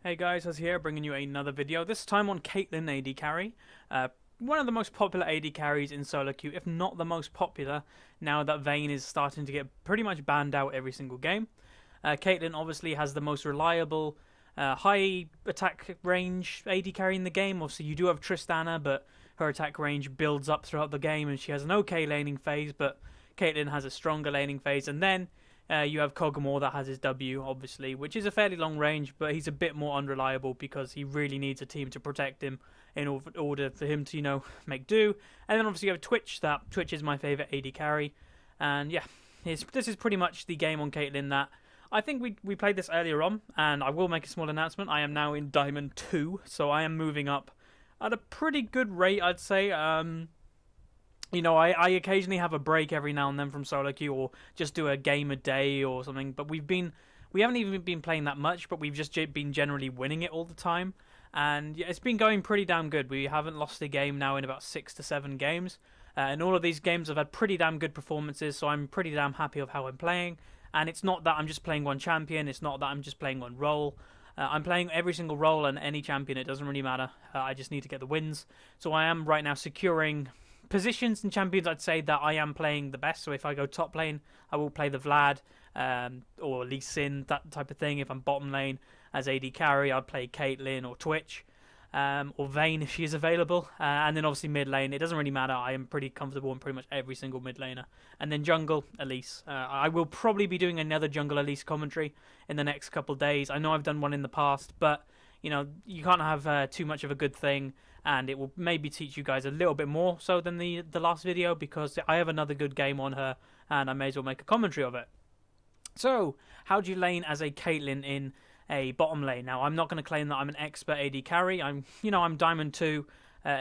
Hey guys, Huzzy here, bringing you another video, this time on Caitlyn AD carry. One of the most popular AD carries in SoloQ, if not the most popular, now that Vayne is starting to get pretty much banned out every single game. Caitlyn obviously has the most reliable, high attack range AD carry in the game. Obviously you do have Tristana, but her attack range builds up throughout the game and she has an okay laning phase, but Caitlyn has a stronger laning phase. And then you have Kog'Maw that has his W, obviously, which is a fairly long range, but he's a bit more unreliable because he really needs a team to protect him in order for him to, make do. And then obviously you have Twitch. Twitch is my favourite AD carry. And yeah, this is pretty much the game on Caitlyn that I think we played this earlier on, and I will make a small announcement. I am now in Diamond 2, so I am moving up at a pretty good rate, I'd say. I occasionally have a break every now and then from SoloQ, or just do a game a day or something, but we haven't even been playing that much, but we've just been generally winning it all the time, and yeah, it's been going pretty damn good. We haven't lost a game now in about 6 to 7 games, and all of these games have had pretty damn good performances, so I'm pretty damn happy with how I'm playing. And it's not that I'm just playing one champion, it's not that I'm just playing one role. I'm playing every single role and any champion, it doesn't really matter. I just need to get the wins. So I am right now securing positions and champions, I'd say, that I am playing the best. So if I go top lane, I will play the Vlad or Lee Sin, that type of thing. If I'm bottom lane as AD carry, I'd play Caitlyn or Twitch. Or Vayne if she is available, and then obviously mid lane, it doesn't really matter. I am pretty comfortable in pretty much every single mid laner. And then jungle, Elise. I will probably be doing another jungle Elise commentary in the next couple of days. I know I've done one in the past, but you can't have too much of a good thing, and it will maybe teach you guys a little bit more so than the last video, because I have another good game on her, and I may as well make a commentary of it. So, how do you lane as a Caitlyn in a bottom lane? Now, I'm not going to claim that I'm an expert AD carry. I'm Diamond 2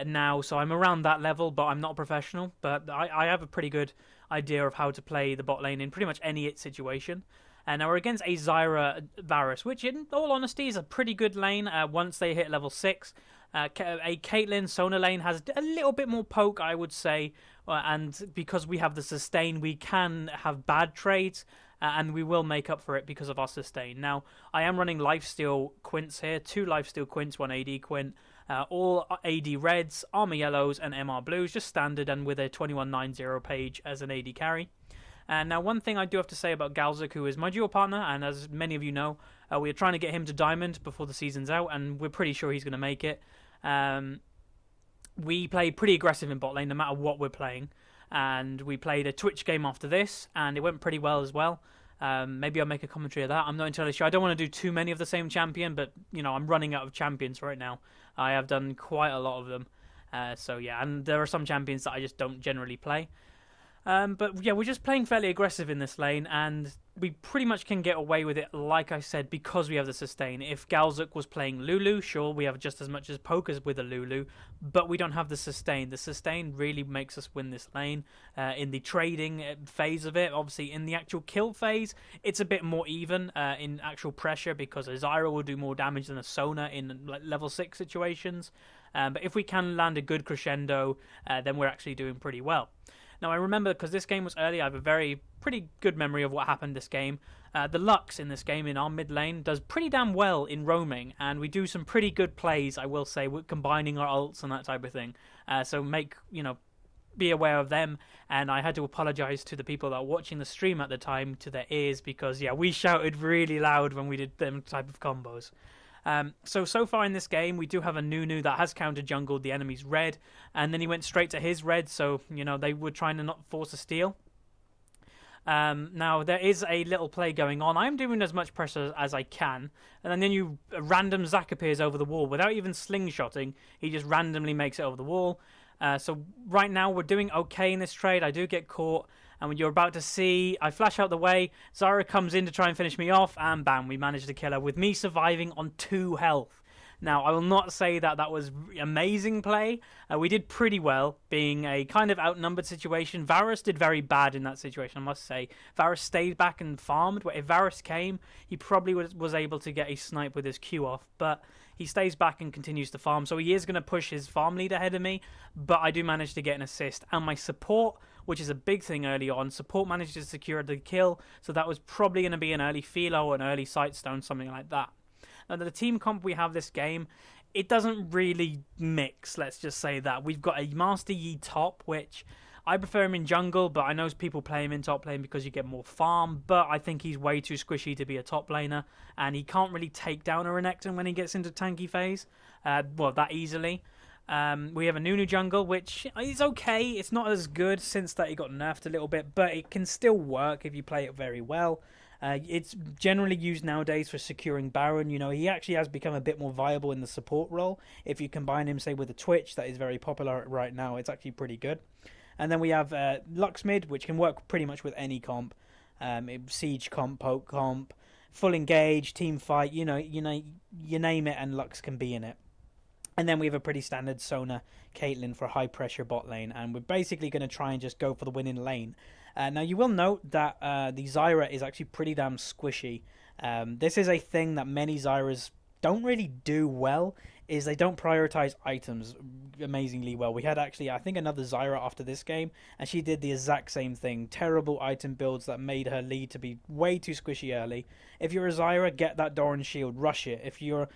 now, so I'm around that level, but I'm not a professional. But I have a pretty good idea of how to play the bot lane in pretty much any situation. And now we're against a Zyra Varus, which in all honesty is a pretty good lane once they hit level 6. A Caitlyn Sona lane has a little bit more poke, I would say, and because we have the sustain, we can have bad trades, and we will make up for it because of our sustain. Now, I am running lifesteal quints here, 2 lifesteal quints, 1 AD quint, all AD reds, armor yellows, and MR blues, just standard, and with a 2190 page as an AD carry. And now, one thing I do have to say about galz, who is my dual partner, and as many of you know, we are trying to get him to Diamond before the season's out, and we're pretty sure he's going to make it. We play pretty aggressive in bot lane, no matter what we're playing, and we played a Twitch game after this, and it went pretty well as well. Maybe I'll make a commentary of that. I'm not entirely sure. I don't want to do too many of the same champion, but I'm running out of champions right now. I have done quite a lot of them, so yeah, and there are some champions that I just don't generally play. But yeah, we're just playing fairly aggressive in this lane, and we pretty much can get away with it, like I said, because we have the sustain. If galz was playing Lulu, sure, we have just as much as poke as with a Lulu, but we don't have the sustain. The sustain really makes us win this lane in the trading phase of it. Obviously, in the actual kill phase, it's a bit more even in actual pressure, because a Zyra will do more damage than a Sona in level 6 situations. But if we can land a good crescendo, then we're actually doing pretty well. Now, I remember, because this game was early, I have a pretty good memory of what happened this game. The Lux in this game in our mid lane does pretty damn well in roaming, and we do some pretty good plays, I will say, with combining our ults and that type of thing. So be aware of them, and I had to apologise to the people that were watching the stream at the time, to their ears, because yeah, we shouted really loud when we did them type of combos. So far in this game, we do have a Nunu that has counter-jungled the enemy's red, and then he went straight to his red, so, they were trying to not force a steal. Now, there is a little play going on. I'm doing as much pressure as I can, and then a random Zac appears over the wall without even slingshotting. He just randomly makes it over the wall. So right now, we're doing okay in this trade. I do get caught, and when you're about to see, I flash out the way, Zyra comes in to try and finish me off, and bam, we managed to kill her with me surviving on 2 health. Now, I will not say that that was amazing play. We did pretty well, being a kind of outnumbered situation. Varus did very bad in that situation, I must say. Varus stayed back and farmed. If Varus came, he probably was able to get a snipe with his Q off, but he stays back and continues to farm, so he is going to push his farm lead ahead of me, but I do manage to get an assist. And my support, which is a big thing early on, support managed to secure the kill, so that was probably going to be an early Philo or an early Sightstone, something like that. Now, the team comp we have this game, it doesn't really mix, let's just say that. We've got a Master Yi top, which I prefer him in jungle, but I know people play him in top lane because you get more farm, but I think he's way too squishy to be a top laner, and he can't really take down a Renekton when he gets into tanky phase, that easily. We have a Nunu jungle, which is okay. It's not as good since that he got nerfed a little bit, but it can still work if you play it very well. It's generally used nowadays for securing Baron. You know, he actually has become a bit more viable in the support role. If you combine him, say, with a Twitch, that is very popular right now. It's actually pretty good. And then we have Lux mid, which can work pretty much with any comp. Siege comp, poke comp, full engage, team fight, you name it, and Lux can be in it. And then we have a pretty standard Sona Caitlyn for high pressure bot lane, and we're basically going to try and just go for the winning lane. Now you will note that the Zyra is actually pretty damn squishy. This is a thing that many Zyras don't really do well, is they don't prioritize items amazingly well. We had actually, I think, another Zyra after this game, and she did the exact same thing. Terrible item builds that made her lead to be way too squishy early. If you're a Zyra, get that Doran shield, rush it. If you're,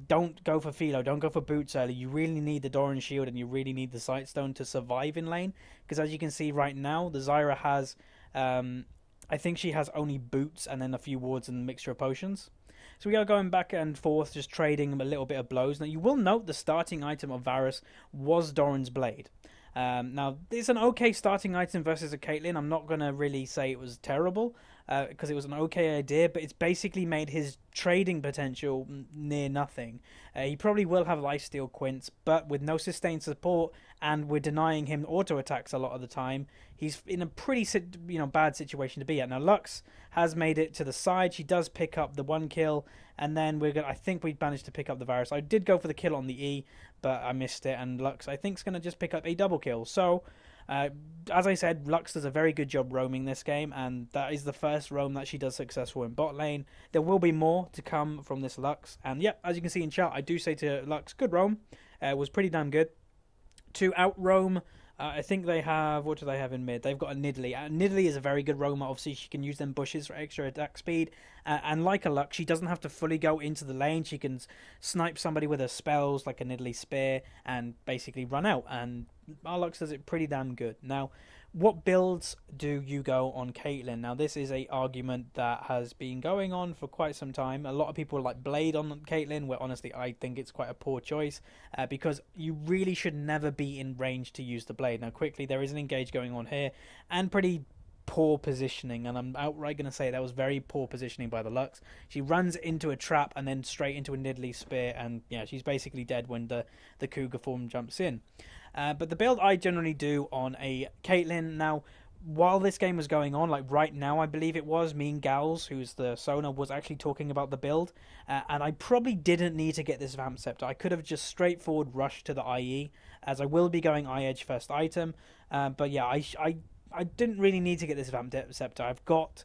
don't go for Philo, don't go for boots early. You really need the Doran shield, and you really need the Sightstone to survive in lane, because as you can see right now, the Zyra has, I think she has only boots and then a few wards and a mixture of potions. So we are going back and forth, just trading a little bit of blows. Now, you will note the starting item of Varus was Doran's Blade. Now, it's an okay starting item versus a Caitlyn. I'm not going to really say it was terrible, because it was an okay idea, but it's basically made his trading potential near nothing. He probably will have lifesteal quints, but with no sustained support, and we're denying him auto attacks a lot of the time, he's in a pretty bad situation to be at. Now, Lux has made it to the side. She does pick up the 1 kill, and then I think we managed to pick up the Varus. I did go for the kill on the E, but I missed it, and Lux, I think, is going to just pick up a double kill. So, as I said, Lux does a very good job roaming this game, and that is the first roam that she does successful in bot lane. There will be more to come from this Lux, and yeah, as you can see in chat, I do say to Lux, good roam. It was pretty damn good. To out roam, I think they have, what do they have in mid? They've got a Nidalee. Nidalee is a very good roamer. Obviously, she can use them bushes for extra attack speed. And like a Lux, she doesn't have to fully go into the lane. She can snipe somebody with her spells, like a Nidalee Spear, and basically run out. And our Lux does it pretty damn good. Now, what builds do you go on Caitlyn? Now, this is a argument that has been going on for quite some time. A lot of people like Blade on Caitlyn, where honestly I think it's quite a poor choice, because you really should never be in range to use the Blade. Now, quickly, there is an engage going on here, and pretty poor positioning, and I'm outright going to say that was very poor positioning by the Lux. She runs into a trap and then straight into a Nidalee Spear, and yeah, she's basically dead when the Cougar form jumps in. But the build I generally do on a Caitlyn, now, while this game was going on, like right now I believe it was, me and Galz, who's the Sona, was actually talking about the build, and I probably didn't need to get this Vamp Scepter. I could have just straightforward rushed to the IE, as I will be going Eye-Edge first item, but yeah, I didn't really need to get this Vamp Scepter. I've got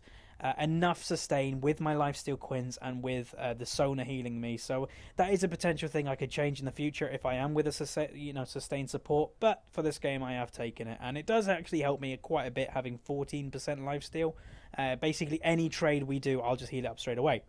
enough sustain with my lifesteal quins and with the Sona healing me, so that is a potential thing I could change in the future if I am with a sustained support. But for this game, I have taken it, and it does actually help me quite a bit having 14% lifesteal. Basically, any trade we do, I'll just heal it up straight away.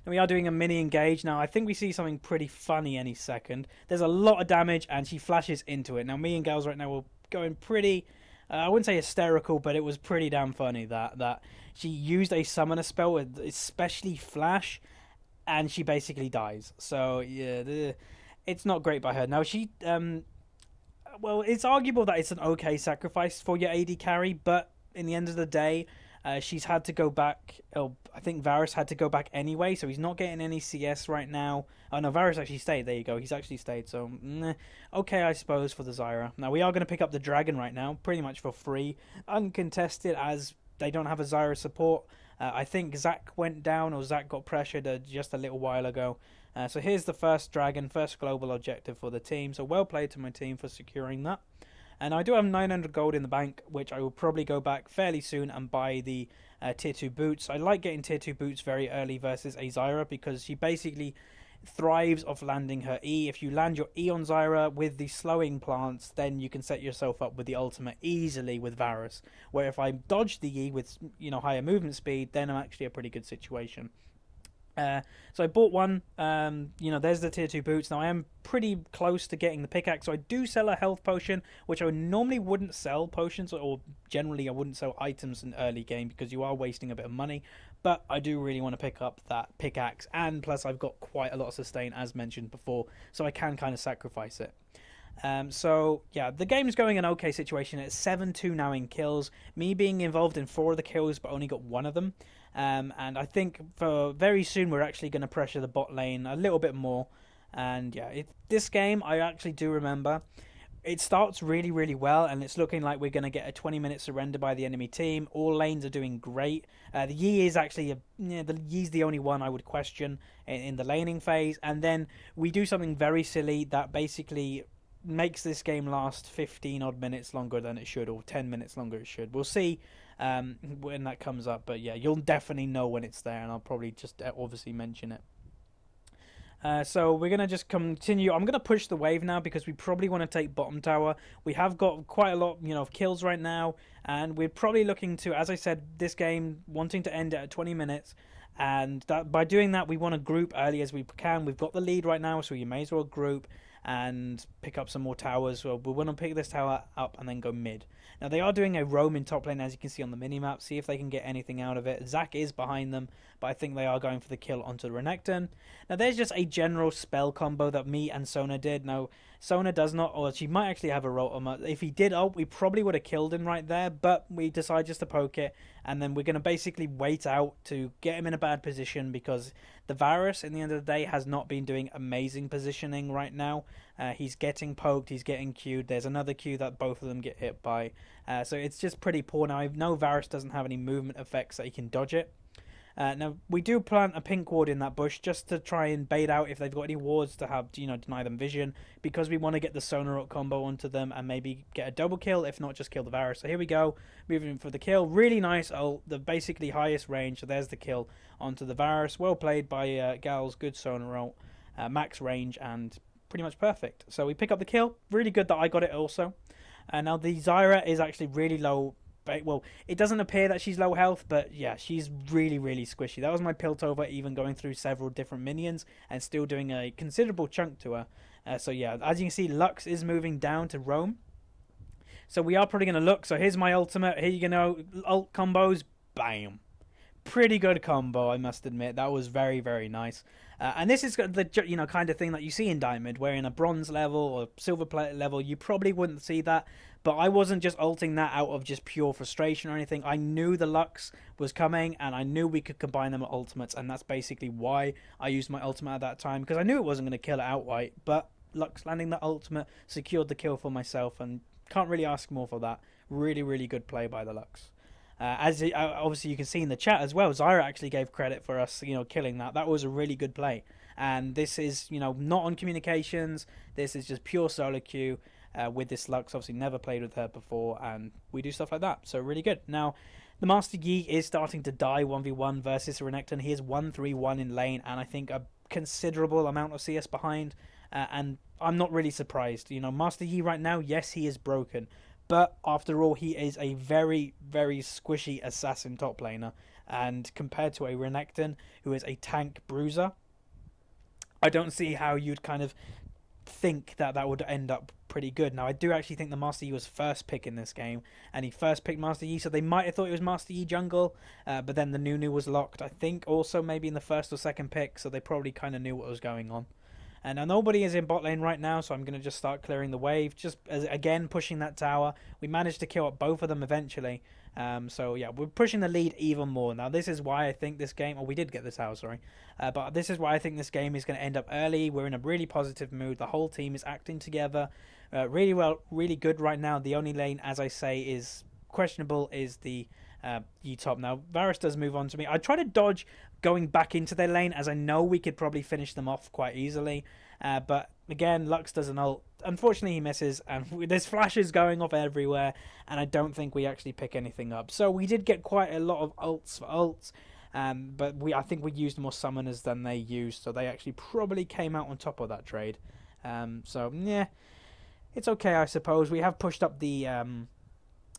Now, we are doing a mini engage. Now, I think we see something pretty funny any second. There's a lot of damage, and she flashes into it. Now, me and Galz right now were going pretty, I wouldn't say hysterical, but it was pretty damn funny that she used a summoner spell, especially Flash, and she basically dies. So, yeah, it's not great by her. Now, she, well, it's arguable that it's an okay sacrifice for your AD carry, but in the end of the day, she's had to go back. Oh, I think Varus had to go back anyway, so he's not getting any CS right now. Oh no, Varus actually stayed. There you go. He's actually stayed. So okay, I suppose, for the Zyra. Now we are going to pick up the dragon right now, pretty much for free, uncontested, as they don't have a Zyra support. I think Zac went down, or Zac got pressured just a little while ago. So here's the first dragon, first global objective for the team. So well played to my team for securing that. And I do have 900 gold in the bank, which I will probably go back fairly soon and buy the tier 2 boots. I like getting tier 2 boots very early versus a Zyra, because she basically thrives off landing her E. If you land your E on Zyra with the slowing plants, then you can set yourself up with the ultimate easily with Varus. Where if I dodge the E with higher movement speed, then I'm actually a pretty good situation. So I bought one. You know, there's the tier 2 boots. Now I am pretty close to getting the pickaxe, so I do sell a health potion, which I normally wouldn't sell potions, or generally I wouldn't sell items in early game because you are wasting a bit of money. But I do really want to pick up that pickaxe, and plus I've got quite a lot of sustain, as mentioned before, so I can kind of sacrifice it. So yeah, the game's going an okay situation. It's 7-2 now in kills. Me being involved in 4 of the kills, but only got 1 of them. And I think for very soon we're actually going to pressure the bot lane a little bit more. And yeah, this game, I actually do remember, it starts really, really well, and it's looking like we're going to get a 20-minute surrender by the enemy team. All lanes are doing great. The Yi is actually, the Yi's the only one I would question in the laning phase. And then we do something very silly that basically makes this game last 15 odd minutes longer than it should, or 10 minutes longer it should. We'll see when that comes up, but yeah, you'll definitely know when it's there, and I'll probably just obviously mention it. So we're going to just continue. I'm going to push the wave now because we probably want to take bottom tower. We have got quite a lot, of kills right now, and we're probably looking to, as I said, this game wanting to end it at 20 minutes. And that, by doing that, we want to group early as we can. We've got the lead right now, so you may as well group and pick up some more towers. So we want to pick this tower up and then go mid. Now they are doing a roam in top lane, as you can see on the minimap. See if they can get anything out of it. Zac is behind them, but I think they are going for the kill onto the Renekton. Now there's just a general spell combo that me and Sona did. Now Sona does not, or she might actually have a ult. If he did ult, we probably would have killed him right there, but we decided just to poke it, and then we're going to basically wait out to get him in a bad position, because the Varus, in the end of the day, has not been doing amazing positioning right now. He's getting poked, he's getting queued. There's another queue that both of them get hit by. So it's just pretty poor. Now I know Varus doesn't have any movement effects that he can dodge it. Now we do plant a pink ward in that bush just to try and bait out if they've got any wards to have, deny them vision, because we want to get the Sona ult combo onto them and maybe get a double kill, if not just kill the Varus. So here we go, moving for the kill. Really nice ult, the basically highest range. So there's the kill onto the Varus. Well played by galz, good Sona ult, max range and pretty much perfect. So we pick up the kill. Really good that I got it also. Now the Zyra is actually really low. Well, it doesn't appear that she's low health, but yeah, she's really, really squishy. That was my Piltover, even going through several different minions and still doing a considerable chunk to her. So yeah, as you can see, Lux is moving down to roam. So we are probably going to look. So here's my ultimate. Here you go, ult combos. Bam. Pretty good combo, I must admit. That was very, very nice. And this is the kind of thing that you see in Diamond, where in a bronze level or silver plate level, you probably wouldn't see that. But I wasn't just ulting that out of just pure frustration or anything. I knew the Lux was coming, and I knew we could combine them with ultimates, and that's basically why I used my ultimate at that time, because I knew it wasn't going to kill it outright. But Lux landing that ultimate secured the kill for myself, and can't really ask more for that. Really, really good play by the Lux. Obviously you can see in the chat as well, Zyra actually gave credit for us, killing that. That was a really good play. And this is, not on communications. This is just pure SoloQ with this Lux. Obviously never played with her before, and we do stuff like that. So really good. Now, the Master Yi is starting to die 1v1 versus Renekton. He is 1-3-1 in lane, and I think a considerable amount of CS behind. And I'm not really surprised. Master Yi right now, yes, he is broken. But after all, he is a very, very squishy assassin top laner. And compared to a Renekton, who is a tank bruiser, I don't see how you'd kind of think that would end up pretty good. Now, I do actually think the Master Yi was first pick in this game, and he first picked Master Yi, so they might have thought it was Master Yi jungle, but then the Nunu was locked, I think, also maybe in the first or second pick, so they probably kind of knew what was going on. And now nobody is in bot lane right now, so I'm going to just start clearing the wave. Just, again, pushing that tower. We managed to kill up both of them eventually. So, yeah, we're pushing the lead even more. Now, this is why I think this game... we did get the tower, sorry. But this is why I think this game is going to end up early. We're in a really positive mood. The whole team is acting together really well, really good right now. The only lane, as I say, is questionable is the... Yi top. Now, Varus does move on to me. I try to dodge going back into their lane, as I know we could probably finish them off quite easily. But again, Lux does an ult. Unfortunately, he misses, and there's flashes going off everywhere, and I don't think we actually pick anything up. So we did get quite a lot of ults for ults, but I think we used more summoners than they used, so they actually probably came out on top of that trade. So, yeah, it's okay, I suppose. We have pushed up the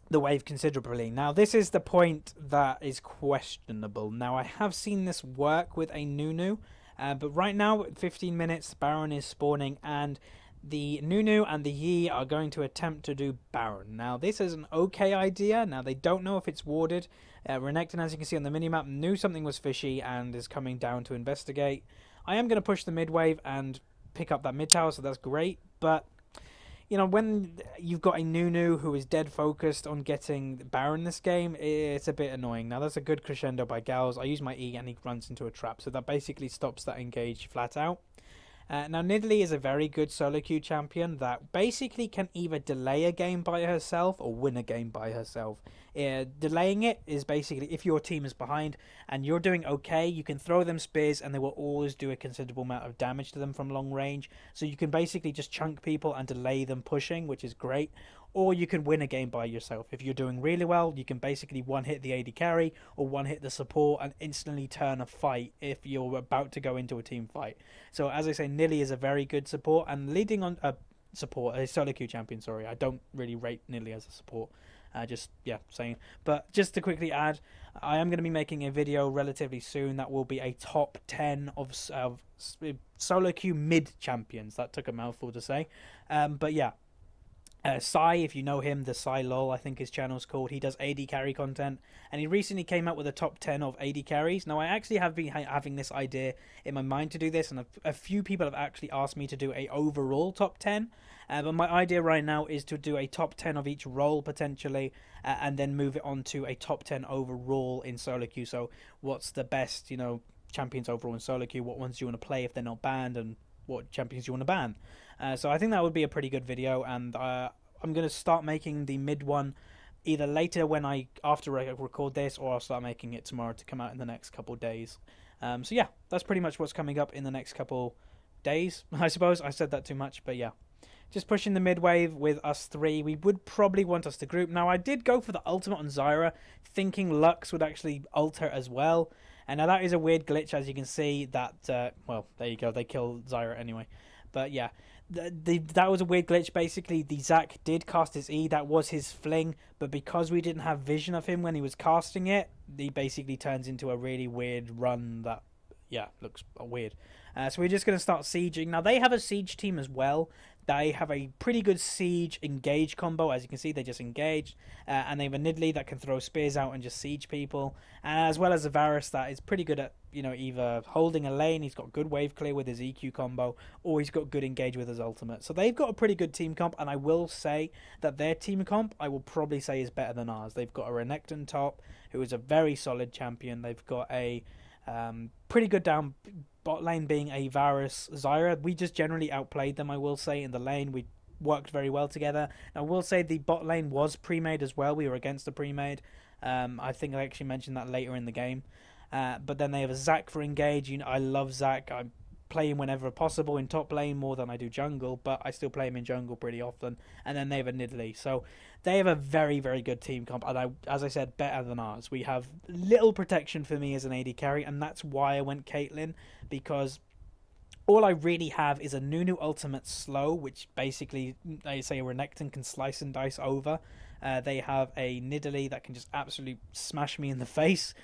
the wave considerably. Now, this is the point that is questionable. Now, I have seen this work with a Nunu, but right now, at 15 minutes, Baron is spawning, and the Nunu and the Yi are going to attempt to do Baron. Now, this is an okay idea. Now, they don't know if it's warded. Renekton, as you can see on the minimap, knew something was fishy and is coming down to investigate. I am going to push the mid wave and pick up that mid tower, so that's great, but you know, when you've got a Nunu who is dead focused on getting Baron this game, it's a bit annoying. Now, that's a good crescendo by galz. I use my E and he runs into a trap, so that basically stops that engage flat out. Now, Nidalee is a very good solo queue champion that basically can either delay a game by herself or win a game by herself. Delaying it is basically if your team is behind and you're doing okay, you can throw them spears and they will always do a considerable amount of damage to them from long range. So you can basically just chunk people and delay them pushing, which is great. Or you can win a game by yourself. If you're doing really well, you can basically one-hit the AD carry or one-hit the support and instantly turn a fight if you're about to go into a team fight. So as I say, Nidalee is a very good support, and leading on a solo queue champion, sorry. I don't really rate Nidalee as a support. Saying. But just to quickly add, I am going to be making a video relatively soon that will be a top 10 of solo queue mid champions. That took a mouthful to say. But yeah. Sai, if you know him, the Sai Lol, I think his channel's called. He does AD carry content, and he recently came out with a top 10 of AD carries. Now, I actually have been having this idea in my mind to do this, and a few people have actually asked me to do a overall top 10. But my idea right now is to do a top 10 of each role, potentially, and then move it on to a top 10 overall in solo queue. So, what's the best, champions overall in solo queue? What ones do you want to play if they're not banned, and what champions you want to ban? So I think that would be a pretty good video, and I'm going to start making the mid one either later after I record this, or I'll start making it tomorrow to come out in the next couple of days. So yeah, that's pretty much what's coming up in the next couple days, I suppose. I said that too much, but yeah. Just pushing the mid wave with us three. We would probably want us to group. Now, I did go for the ultimate on Zyra, thinking Lux would actually ult her as well. And now that is a weird glitch, as you can see, that, well, there you go, they kill Zyra anyway. But yeah, that was a weird glitch. Basically, the Zac did cast his E, that was his fling, but because we didn't have vision of him when he was casting it, he basically turns into a really weird run that, yeah, looks weird. So we're just going to start sieging. Now, they have a siege team as well. They have a pretty good siege engage combo. As you can see, they just engaged. And they have a Nidalee that can throw spears out and just siege people. As well as a Varus that is pretty good at, either holding a lane. He's got good wave clear with his EQ combo. Or he's got good engage with his ultimate. So they've got a pretty good team comp. And I will say that their team comp, I will probably say, is better than ours. They've got a Renekton top, who is a very solid champion. They've got a pretty good down bot lane being a Varus Zyra. We just generally outplayed them, I will say, in the lane. We worked very well together. I will say the bot lane was pre-made as well. We were against the pre-made. I think I actually mentioned that later in the game. But then they have a Zac for engage. I love Zac. I play him whenever possible in top lane more than I do jungle, but I still play him in jungle pretty often. And then they have a Nidalee. So they have a very, very good team comp, and as I said, better than ours. We have little protection for me as an AD carry, and that's why I went Caitlyn, because all I really have is a Nunu ultimate slow, which basically, they say, a Renekton can slice and dice over. They have a Nidalee that can just absolutely smash me in the face.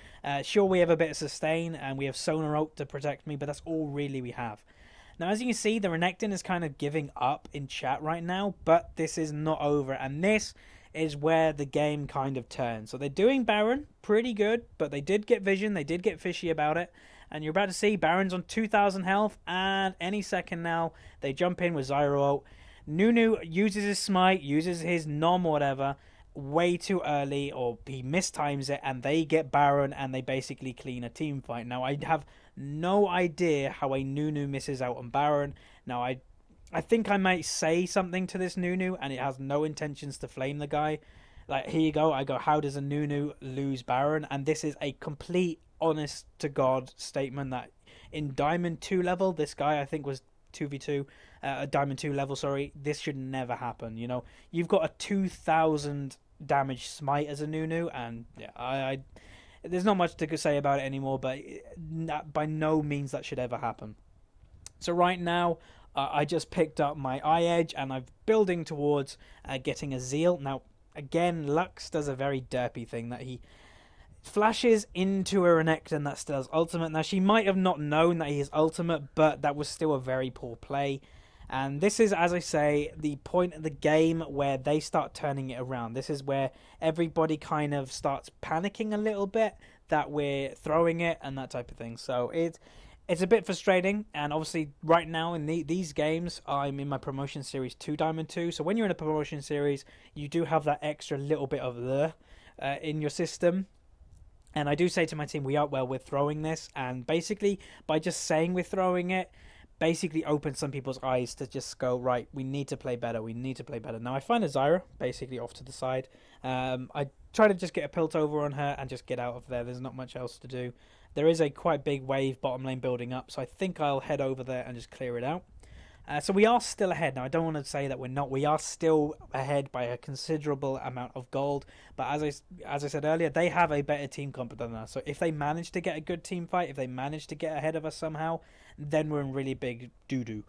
Sure, we have a bit of sustain, and we have Sona ult to protect me, but that's all really we have. Now, as you can see, the Renekton is kind of giving up in chat right now, but this is not over, and this is where the game kind of turns. So they're doing Baron pretty good, but they did get vision, they did get fishy about it, and you're about to see Baron's on 2,000 health, and any second now, they jump in with Zyra ult. Nunu uses his smite, uses his nom whatever, way too early, or he mistimes it, and they get Baron, and they basically clean a team fight. Now, I have no idea how a Nunu misses out on Baron. Now, I think I might say something to this Nunu, and it has no intentions to flame the guy. Like, here you go. I go, how does a Nunu lose Baron? And this is a complete, honest-to-God statement that in Diamond 2 level, this guy, I think, was 2v2, Diamond 2 level, sorry, this should never happen. You've got a 2,000 damage smite as a Nunu, and yeah, there's not much to say about it anymore, but by no means that should ever happen. So right now, I just picked up my eye edge, and I'm building towards getting a Zeal. Now, again, Lux does a very derpy thing that he flashes into a Renekton that still has ultimate. Now, she might have not known that he is ultimate, but that was still a very poor play. And this is, as I say, the point of the game where they start turning it around. This is where everybody kind of starts panicking a little bit that we're throwing it and that type of thing. So it's a bit frustrating. And obviously, right now in these games, I'm in my promotion series 2 Diamond 2. So when you're in a promotion series, you do have that extra little bit of in your system. And I do say to my team, we're throwing this. And basically, by just saying we're throwing it, basically opens some people's eyes to just go, right, we need to play better. Now, I find a Zyra basically off to the side. I try to just get a Piltover on her and just get out of there. There's not much else to do. There is a quite big wave bottom lane building up, so I think I'll head over there and just clear it out. So we are still ahead. Now, I don't want to say that we're not. We are still ahead by a considerable amount of gold. But as I said earlier, they have a better team comp than us. So if they manage to get a good team fight, if they manage to get ahead of us somehow, then we're in really big doo-doo.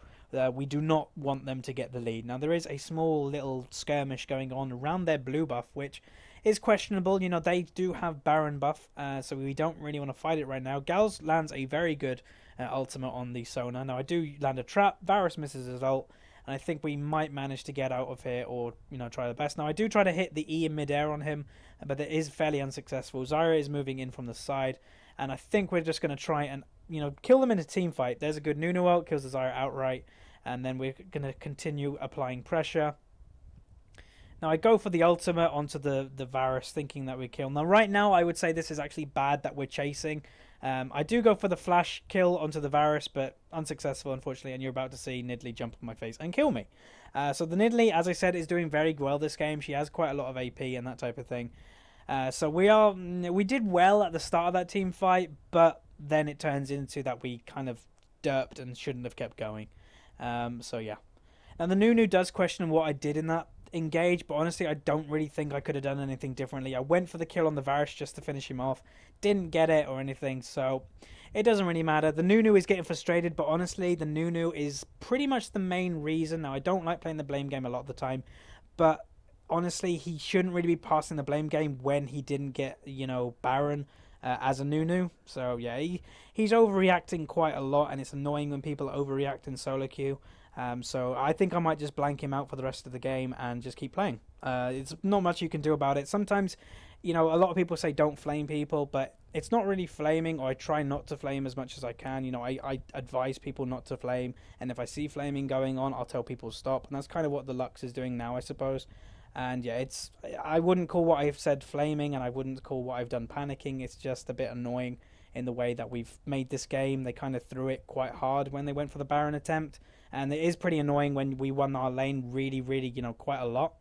We do not want them to get the lead. Now, there is a small little skirmish going on around their blue buff, which is questionable. You know, they do have Baron buff, so we don't really want to fight it right now. Galz lands a very good ultimate on the Sona. Now, I do land a trap. Varus misses his ult, and I think we might manage to get out of here or, you know, try the best. Now, I do try to hit the E in midair on him, but it is fairly unsuccessful. Zyra is moving in from the side, and I think we're just going to try and, you know, kill them in a team fight. There's a good Nunu ult, kills the Zyra outright, and then we're going to continue applying pressure. Now, I go for the ultimate onto the Varus, thinking that we kill. Now, right now, I would say this is actually bad that we're chasing. I do go for the flash kill onto the Varus, but unsuccessful, unfortunately, and you're about to see Nidalee jump on my face and kill me. So the Nidalee, as I said, is doing very well this game. She has quite a lot of AP and that type of thing. So we did well at the start of that team fight, but then it turns into that we kind of derped and shouldn't have kept going. So yeah. Now, the Nunu does question what I did in that engage, but honestly, I don't really think I could have done anything differently. I went for the kill on the Varus just to finish him off, didn't get it or anything, so it doesn't really matter. The Nunu is getting frustrated, but honestly, the Nunu is pretty much the main reason. Now, I don't like playing the blame game a lot of the time, but honestly, he shouldn't really be passing the blame game when he didn't get, you know, Baron as a Nunu. So yeah, he's overreacting quite a lot, and it's annoying when people overreact in SoloQ. So I think I might just blank him out for the rest of the game and just keep playing. It's not much you can do about it. Sometimes, you know, a lot of people say don't flame people, but it's not really flaming, or I try not to flame as much as I can. You know, I advise people not to flame, and if I see flaming going on, I'll tell people stop, and that's kind of what the Lux is doing now, I suppose. And yeah, I wouldn't call what I've said flaming, and I wouldn't call what I've done panicking. It's just a bit annoying in the way that we've made this game. They kind of threw it quite hard when they went for the Baron attempt, and it is pretty annoying when we won our lane really, really, you know, quite a lot.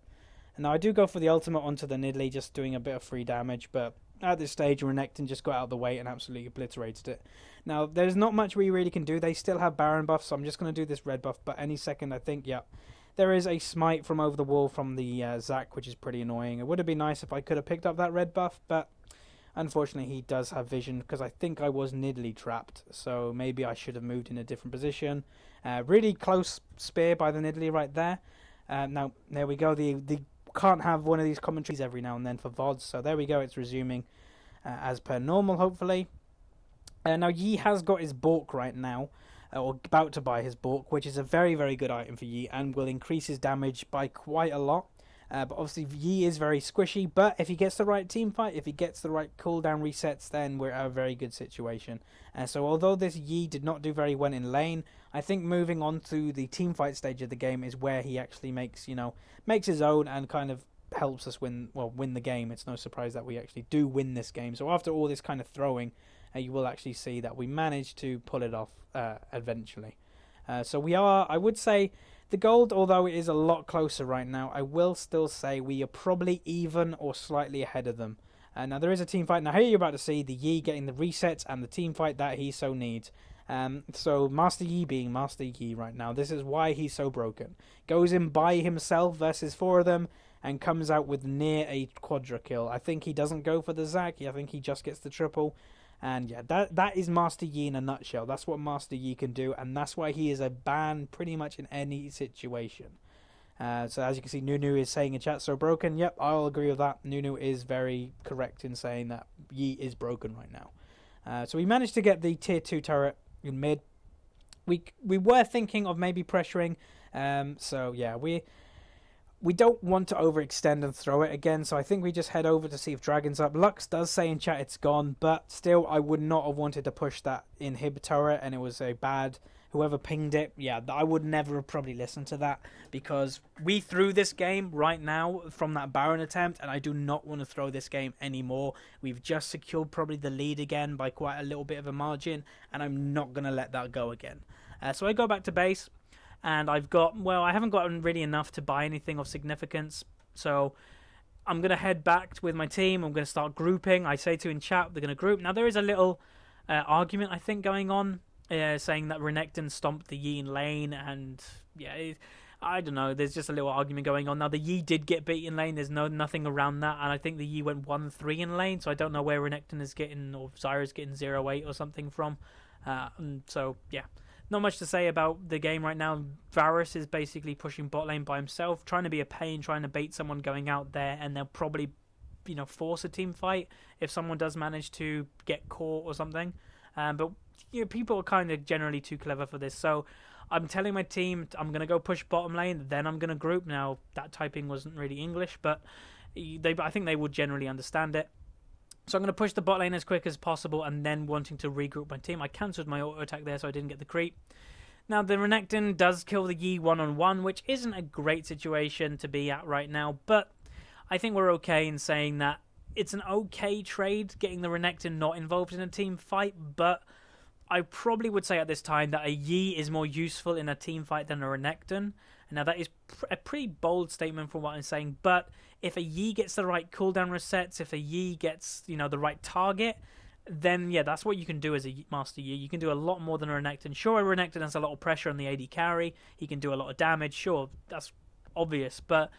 And now I do go for the ultimate onto the Nidalee, just doing a bit of free damage, but at this stage, Renekton just got out of the way and absolutely obliterated it. Now, there's not much we really can do. They still have Baron buff, so I'm just going to do this red buff, but any second, I think, yeah, there is a smite from over the wall from the Zac, which is pretty annoying. It would have been nice if I could have picked up that red buff, but unfortunately, he does have vision, because I think I was Nidalee trapped, so maybe I should have moved in a different position. Really close spear by the Nidalee right there. Now, there we go. The can't have one of these commentaries every now and then for VODs, so there we go. It's resuming as per normal, hopefully. Now, Yi has got his Bork right now, or about to buy his Bork, which is a very, very good item for Yi, and will increase his damage by quite a lot. But obviously, Yi is very squishy, but if he gets the right team fight, if he gets the right cooldown resets, then we're at a very good situation. So although this Yi did not do very well in lane, I think moving on to the team fight stage of the game is where he actually makes his own and kind of helps us win the game. It's no surprise that we actually do win this game. So after all this kind of throwing, you will actually see that we managed to pull it off eventually. So we are, I would say, the gold, although it is a lot closer right now, I will still say we are probably even or slightly ahead of them. Now, there is a team fight. Now, here you're about to see the Yi getting the resets and the team fight that he so needs. So, Master Yi being Master Yi right now, this is why he's so broken. Goes in by himself versus 4 of them and comes out with near a quadra kill. I think he doesn't go for the Zac. I think he just gets the triple. And yeah, that is Master Yi in a nutshell. That's what Master Yi can do, and that's why he is a ban pretty much in any situation. So as you can see, Nunu is saying in chat, so broken. Yep, I'll agree with that. Nunu is very correct in saying that Yi is broken right now. So we managed to get the tier 2 turret in mid. We were thinking of maybe pressuring. So yeah, we don't want to overextend and throw it again. So I think we just head over to see if Dragon's up. Lux does say in chat it's gone, but still I would not have wanted to push that inhib turret, and it was a bad... Whoever pinged it, yeah, I would never have probably listened to that, because we threw this game right now from that Baron attempt, and I do not want to throw this game anymore. We've just secured probably the lead again by quite a little bit of a margin, and I'm not going to let that go again. So I go back to base, and I've got, well, I haven't gotten really enough to buy anything of significance, so I'm going to head back with my team. I'm going to start grouping. I say to in chat, they're going to group. Now, there is a little argument, I think, going on. Saying that Renekton stomped the Yi in lane, and yeah, I don't know. There's just a little argument going on now. The Yi did get beat in lane. There's nothing around that, and I think the Yi went 1-3 in lane. So I don't know where Renekton is getting, or Zyra's getting 0-8 or something from. So yeah, not much to say about the game right now. Varus is basically pushing bot lane by himself, trying to be a pain, trying to bait someone going out there, and they'll probably, force a team fight if someone does manage to get caught or something. But people are kind of generally too clever for this. So I'm telling my team I'm going to go push bottom lane, then I'm going to group. Now, that typing wasn't really English, but I think they would generally understand it. So I'm going to push the bot lane as quick as possible, and then wanting to regroup my team. I cancelled my auto attack there, so I didn't get the creep. Now, the Renekton does kill the Yi one-on-one, which isn't a great situation to be at right now, but I think we're okay in saying that it's an okay trade, getting the Renekton not involved in a team fight, but I probably would say at this time that a Yi is more useful in a team fight than a Renekton. Now, that is a pretty bold statement from what I'm saying, but if a Yi gets the right cooldown resets, if a Yi gets, the right target, then yeah, that's what you can do as a Master Yi. You can do a lot more than a Renekton. Sure, a Renekton has a lot of pressure on the AD carry. He can do a lot of damage. Sure, that's obvious, but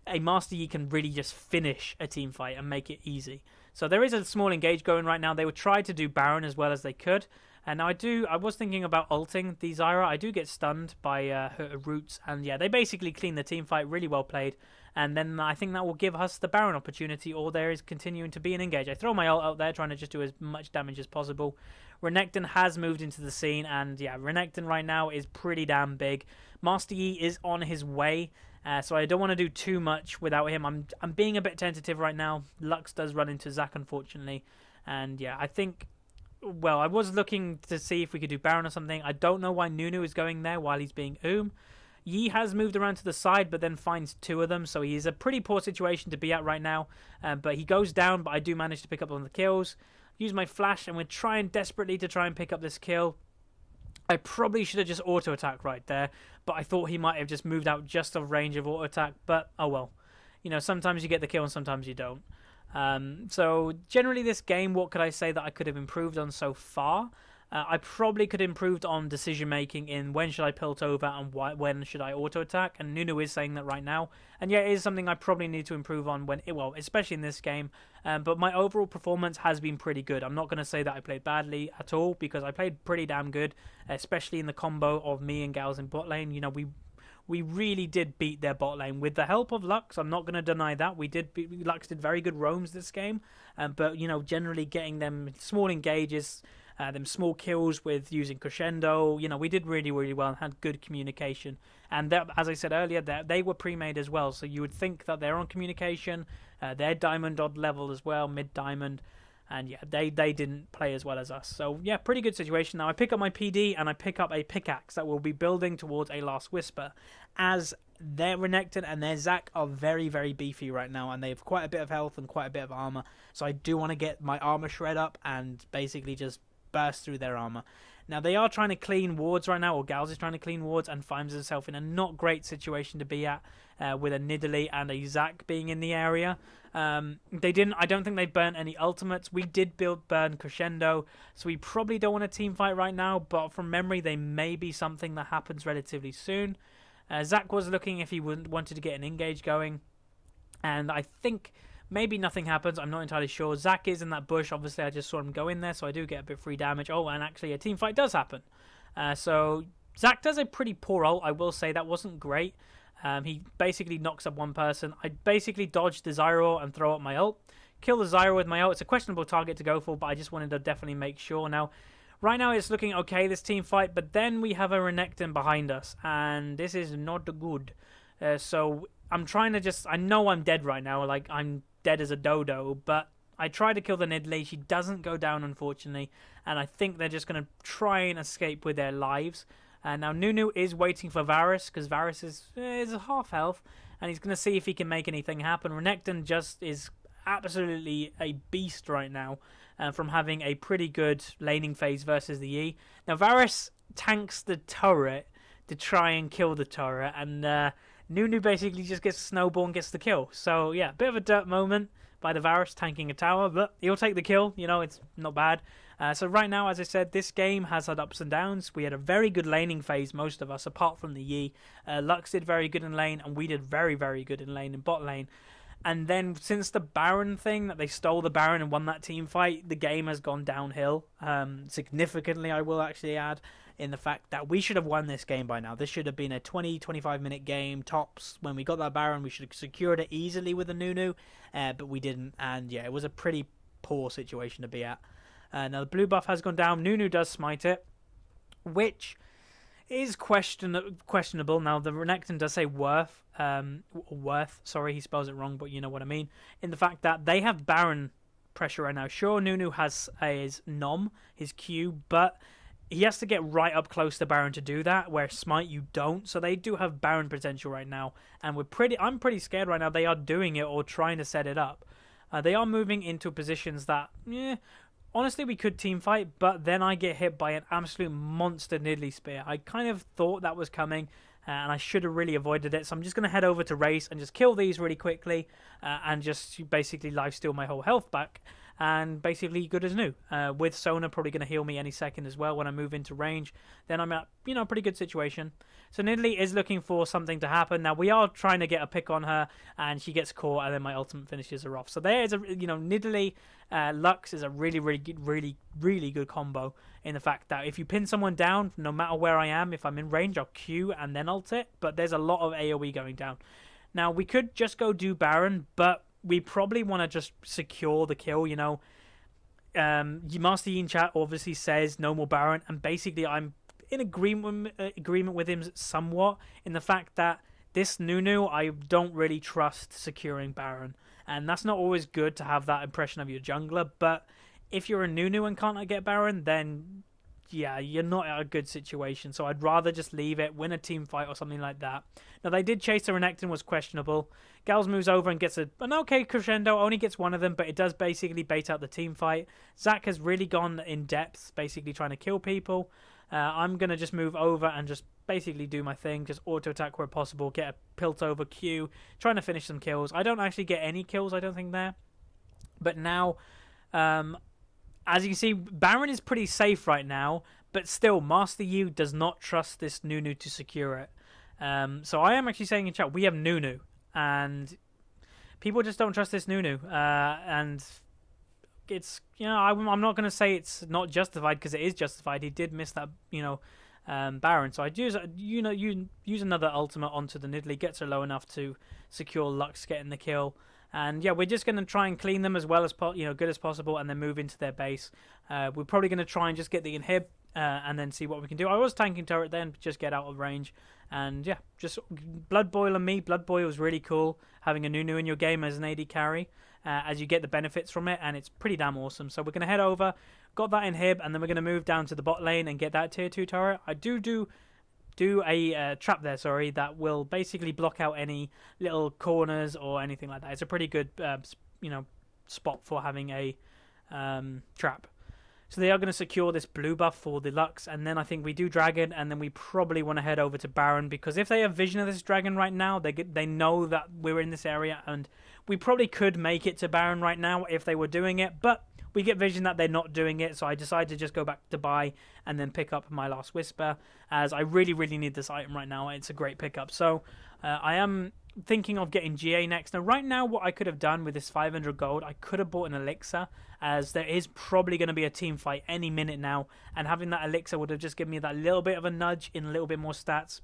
a Master Yi can really just finish a team fight and make it easy. So there is a small engage going right now. They would try to do Baron as well as they could. And now I was thinking about ulting the Zyra. I do get stunned by her roots. And yeah, they basically clean the team fight. Really well played. And then I think that will give us the Baron opportunity, or there is continuing to be an engage. I throw my ult out there, trying to just do as much damage as possible. Renekton has moved into the scene. And yeah, Renekton right now is pretty damn big. Master Yi is on his way. So I don't want to do too much without him. I'm being a bit tentative right now. Lux does run into Zac, unfortunately. And yeah, I think... Well, I was looking to see if we could do Baron or something. I don't know why Nunu is going there while he's being Yi has moved around to the side, but then finds two of them. So he is a pretty poor situation to be at right now. But he goes down, but I do manage to pick up on the kills. Use my flash, and we're trying desperately to try and pick up this kill. I probably should have just auto-attack right there, but I thought he might have just moved out just of range of auto-attack, but oh well. Sometimes you get the kill and sometimes you don't. So generally this game, what could I say that I could have improved on so far? I probably could have improved on decision making in when should I pilt over and when should I auto attack, and Nunu is saying that right now, and yeah, it is something I probably need to improve on especially in this game. But my overall performance has been pretty good. I'm not going to say that I played badly at all, because I played pretty damn good, especially in the combo of me and galz in bot lane. We really did beat their bot lane with the help of Lux. I'm not going to deny that. Lux did very good roams this game, but generally getting them small engages, them small kills with using crescendo. We did really, really well and had good communication. And that, as I said earlier, they were pre-made as well. So you would think that they're on communication. They're diamond odd level as well, mid diamond. And yeah, they didn't play as well as us. So yeah, pretty good situation. Now I pick up my PD and I pick up a pickaxe that will be building towards a Last Whisper, as their Renekton and their Zac are very, very beefy right now, and they have quite a bit of health and quite a bit of armor. So I do want to get my armor shred up and basically just burst through their armor. Now they are trying to clean wards right now, or galz is trying to clean wards, and finds herself in a not great situation to be at, with a Nidalee and a Zac being in the area. I don't think they burnt any ultimates. We did burn crescendo, so we probably don't want a team fight right now, but from memory they may be something that happens relatively soon. Zac was looking if he wanted to get an engage going, and I think maybe nothing happens. I'm not entirely sure. Zac is in that bush. Obviously, I just saw him go in there, so I do get a bit of free damage. Oh, and actually a team fight does happen. So Zac does a pretty poor ult. I will say that wasn't great. He basically knocks up one person. I basically dodged the Zyra and throw up my ult. Kill the Zyra with my ult. It's a questionable target to go for, but I just wanted to definitely make sure. Now, right now it's looking okay, this team fight, but then we have a Renekton behind us, and this is not good. So I'm trying to I know I'm dead right now, like I'm dead as a dodo, but I try to kill the Nidalee. She doesn't go down, unfortunately, and I think they're just going to try and escape with their lives. Now Nunu is waiting for Varus, because Varus is half health, and he's going to see if he can make anything happen. Renekton just is absolutely a beast right now, from having a pretty good laning phase versus the E. Now Varus tanks the turret to try and kill the turret, and Nunu basically just gets a snowball and gets the kill. So yeah, bit of a dirt moment by the Varus tanking a tower, but he'll take the kill. You know, it's not bad. So right now, as I said, this game has had ups and downs. We had a very good laning phase, most of us, apart from the Yi. Lux did very good in lane, and we did very, very good in lane, in bot lane. And then since the Baron thing, that they stole the Baron and won that team fight, the game has gone downhill significantly, I will actually add, in the fact that we should have won this game by now. This should have been a 20-25 minute game tops. When we got that Baron, we should have secured it easily with a Nunu, but we didn't. And yeah, it was a pretty poor situation to be at. Now the blue buff has gone down. Nunu does smite it, which is questionable. Now the Renekton does say worth, sorry, he spells it wrong, but you know what I mean. In the fact that they have Baron pressure right now. Sure, Nunu has his Nom, his Q, but he has to get right up close to Baron to do that, where Smite you don't. So they do have Baron potential right now, and I'm pretty scared right now. They are doing it or trying to set it up. They are moving into positions that, honestly, we could team fight, but then I get hit by an absolute monster Nidalee Spear. I kind of thought that was coming, and I should have really avoided it. So I'm just going to head over to race and just kill these really quickly, and just basically lifesteal my whole health back, and basically good as new. With Sona probably going to heal me any second as well when I move into range. Then I'm at, a pretty good situation. So Nidalee is looking for something to happen. Now we are trying to get a pick on her, and she gets caught, and then my ultimate finishes her off. So there is a, Nidalee Lux is a really, really, really, really good combo, in the fact that if you pin someone down, no matter where I am, if I'm in range, I'll Q and then ult it. But there's a lot of AoE going down. Now we could just go do Baron, but we probably want to just secure the kill. Master Yi in chat obviously says no more Baron, and basically I'm in agreement with him somewhat, in the fact that this Nunu, I don't really trust securing Baron, and that's not always good to have that impression of your jungler. But if you're a Nunu and can't get Baron, then yeah, you're not in a good situation. So I'd rather just leave it, win a team fight or something like that. Now they did chase the Renekton, was questionable. Galz moves over and gets an okay crescendo, only gets one of them, but it does basically bait out the team fight. Zac has really gone in depth, basically trying to kill people. I'm going to just move over and just basically do my thing, just auto-attack where possible, get a Piltover Q, trying to finish some kills. I don't actually get any kills, I don't think, there. But now, as you can see, Baron is pretty safe right now, but still, Master Yi does not trust this Nunu to secure it. So I am actually saying in chat, we have Nunu, and people just don't trust this Nunu. And it's, I'm not going to say it's not justified, because it is justified. He did miss that, Baron. So I'd use another ultimate onto the Nidalee, gets her low enough to secure Lux getting the kill. And yeah, we're just going to try and clean them as well as good as possible, and then move into their base. We're probably going to try and just get the inhib, and then see what we can do. I was tanking turret then, just get out of range. And yeah, just Blood Boil on me. Blood Boil is really cool, having a Nunu in your game as an AD carry, as you get the benefits from it, and it's pretty damn awesome. So we're going to head over, got that inhib, and then we're going to move down to the bot lane and get that tier 2 turret. I do a trap there, that will basically block out any little corners or anything like that. It's a pretty good, spot for having a trap. So they are going to secure this blue buff for the Lux, and then I think we do Dragon, and then we probably want to head over to Baron, because if they have vision of this Dragon right now, they know that we're in this area, and we probably could make it to Baron right now if they were doing it, but we get vision that they're not doing it, so I decided to just go back to buy and then pick up my last Whisper, as I really, really need this item right now. It's a great pickup. So I am thinking of getting GA next. Now, right now, what I could have done with this 500 gold, I could have bought an elixir, as there is probably going to be a team fight any minute now, and having that elixir would have just given me that little bit of a nudge in a little bit more stats.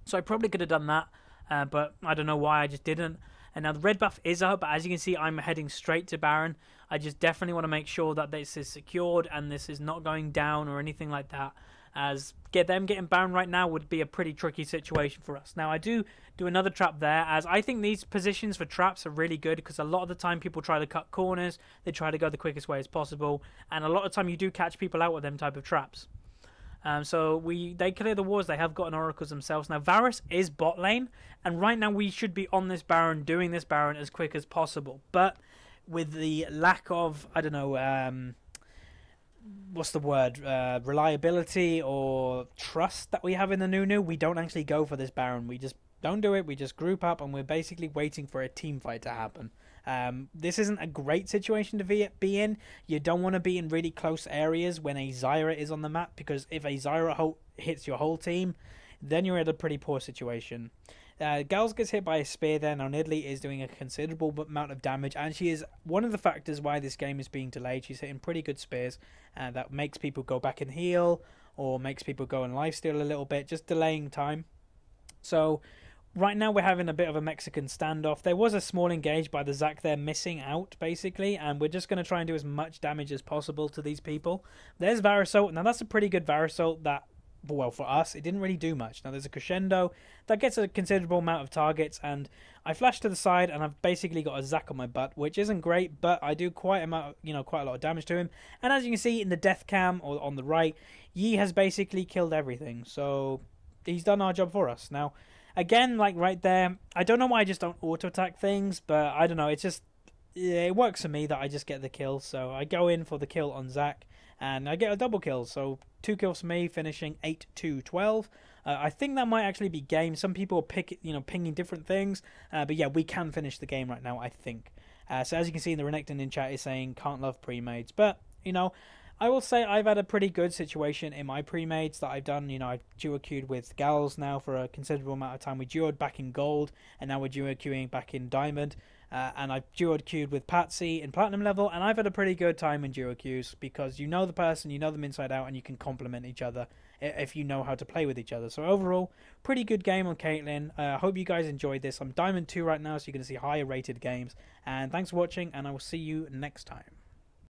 So I probably could have done that. but I don't know why I just didn't. And now the red buff is up, but as you can see, I'm heading straight to Baron. I just definitely want to make sure that this is secured and this is not going down or anything like that, as getting Baron right now would be a pretty tricky situation for us. Now, I do another trap there, as I think these positions for traps are really good, because a lot of the time people try to cut corners, they try to go the quickest way as possible, and a lot of the time you do catch people out with them type of traps. So they clear the wars. They have gotten oracles themselves. Now Varus is bot lane, and right now we should be on this Baron, doing this Baron as quick as possible. But with the lack of, I don't know, what's the word, reliability or trust that we have in the Nunu, we don't actually go for this Baron. We just don't do it. We just group up, and we're basically waiting for a team fight to happen. This isn't a great situation to be in. You don't want to be in really close areas when a Zyra is on the map, because if a Zyra hits your whole team, then you're in a pretty poor situation. Galz gets hit by a spear there. Now Nidalee is doing a considerable amount of damage, and she is one of the factors why this game is being delayed. She's hitting pretty good spears, and that makes people go back and heal, or makes people go and lifesteal a little bit, just delaying time. So right now we're having a bit of a Mexican standoff. There was a small engage by the Zac there missing out, basically, and we're just going to try and do as much damage as possible to these people. There's Varus ult. Now that's a pretty good Varus ult that, well, for us, it didn't really do much. Now there's a crescendo that gets a considerable amount of targets, and I flash to the side, and I've basically got a Zac on my butt, which isn't great, but I do quite a lot of damage to him. And as you can see in the death cam or on the right, Yi has basically killed everything, so he's done our job for us. Now, again, like right there, I don't know why I just don't auto-attack things, but I don't know, it's just, it works for me that I just get the kill. So I go in for the kill on Zac, and I get a double kill. So 2 kills for me, finishing 8-12. I think that might actually be game. Some people are pinging different things, but yeah, we can finish the game right now, I think. So as you can see in the Renekton in chat is saying, can't love premades, but, I will say I've had a pretty good situation in my premades that I've done. I've duo queued with galz now for a considerable amount of time. We duoed back in gold, and now we're duo queuing back in diamond. And I've duo queued with Patsy in platinum level, and I've had a pretty good time in duo queues, because you know the person, you know them inside out, and you can complement each other if you know how to play with each other. So overall, pretty good game on Caitlyn. I hope you guys enjoyed this. I'm diamond 2 right now, so you're going to see higher rated games. And thanks for watching, and I will see you next time.